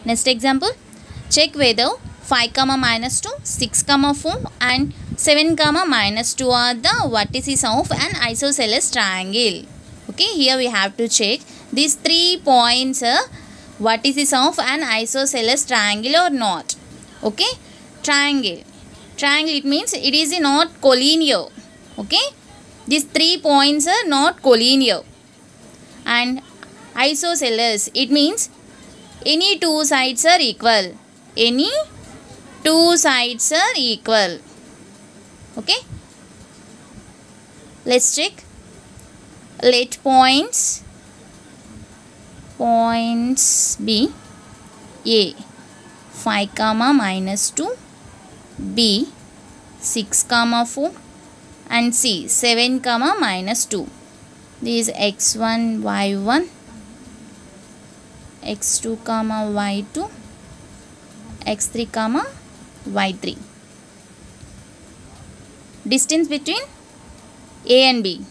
Next example, check whether 5 comma minus 2, 6 comma 4 and 7 comma minus 2 are the vertices of an isosceles triangle. Okay, here we have to check these 3 points are vertices of an isosceles triangle or not. Okay, triangle it means it is not collinear. Okay, these 3 points are not collinear. And isosceles, it means any two sides are equal. Any two sides are equal. Okay, let's check. Let points be A 5 comma minus 2, B 6 comma 4 and C 7 comma minus 2. This is x1 y1, x2 comma y2, x3 comma y3. Distance between A and B,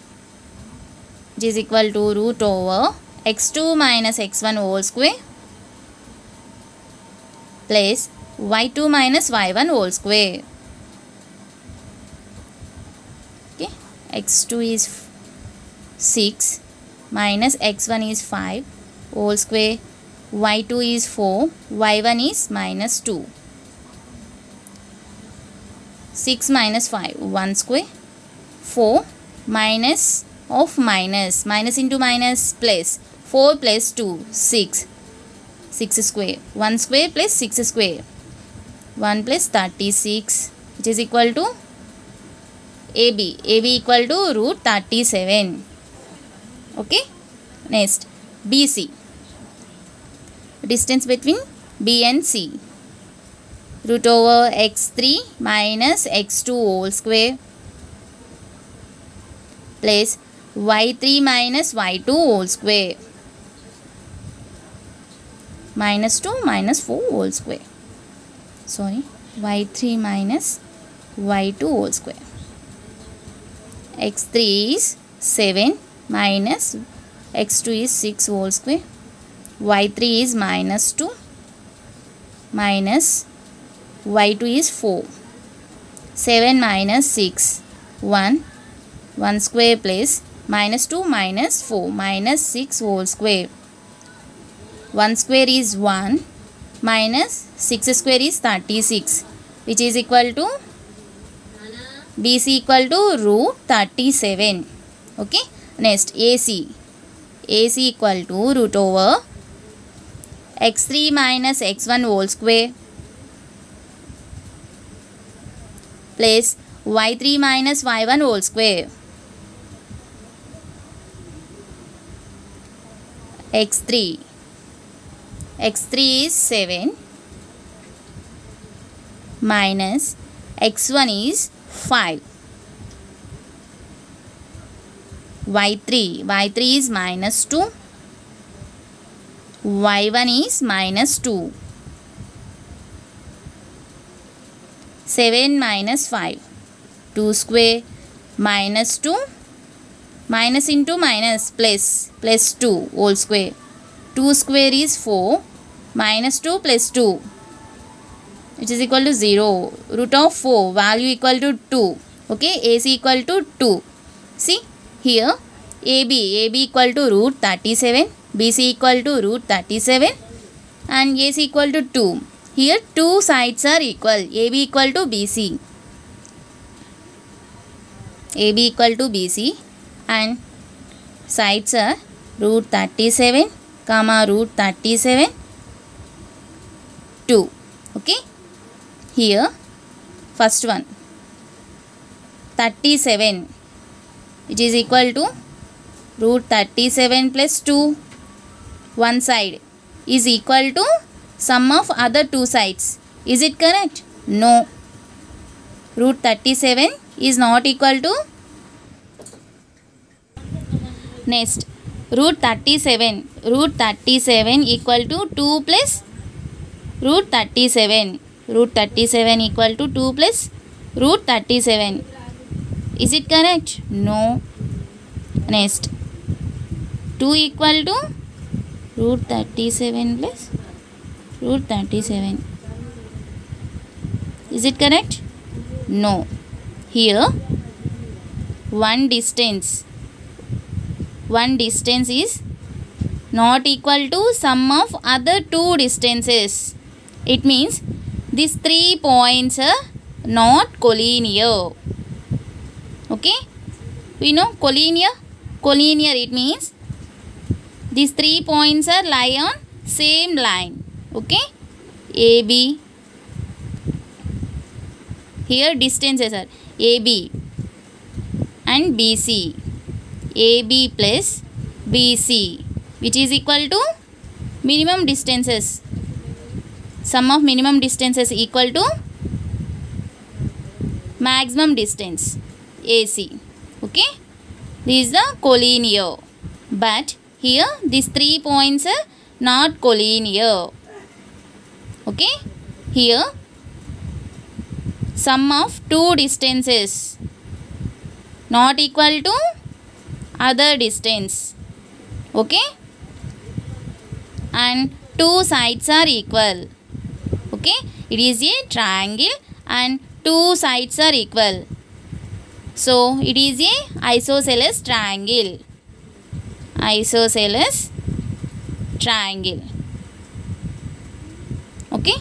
which is equal to root over x2 minus x1 whole square plus y2 minus y1 whole square. Okay, x2 is 6 minus x1 is 5 whole square, y2 is 4, y1 is minus 2. 6 minus 5, 1 square, 4 minus of minus, minus into minus plus, 4 plus 2, 6, 6 square, 1 square plus 6 square, 1 plus 36, which is equal to AB equal to root 37. Okay, next BC, distance between B and C, root over x3 minus x2 whole square plus y3 minus y2 whole square minus 2 minus 4 whole square. Sorry, y3 minus y2 whole square. x3 is 7 minus x2 is 6 whole square, y3 is minus 2 minus y2 is 4, 7 minus 6, 1 square plus minus 2 minus 4 minus 6 whole square, 1 square is 1 minus 6 square is 36, which is equal to BC equal to root 37. Okay, next AC equal to root over x3 minus x1 whole square plus y3 minus y1 whole square. x3 is 7 minus x1 is 5, y3 is minus 2, y1 is minus 2, 7 minus 5, 2 square minus 2 minus into minus plus 2 whole square, 2 square is 4 minus 2 plus 2, which is equal to 0. Root of 4 value equal to 2. Okay, AC equal to 2. See here, AB equal to root 37, BC equal to root 37 and AC equal to 2. Here two sides are equal, AB equal to BC. AB equal to BC and sides are root 37 comma root 37 2. Okay, here first one 37, which is equal to root 37 plus 2, one side is equal to sum of other two sides. Is it correct? No. Root 37 is not equal to. Next, root 37 equal to 2 plus root 37. Root 37 equal to 2 plus root 37. Is it correct? No. Next, 2 equal to root 37 plus root 37. Is it correct? No. Here one distance is not equal to sum of other two distances. It means these 3 points are not collinear. Okay, we know collinear. It means these 3 points are lie on same line. Okay, AB. Here distances are AB and BC. AB plus BC, which is equal to minimum distances. Sum of minimum distances equal to maximum distance, AC. Okay, this is the collinear. But here these 3 points are not collinear. Okay, here sum of two distances not equal to other distance. Okay, and two sides are equal. Okay, it is a triangle and two sides are equal. So it is a isosceles triangle. Isosceles triangle. Okay.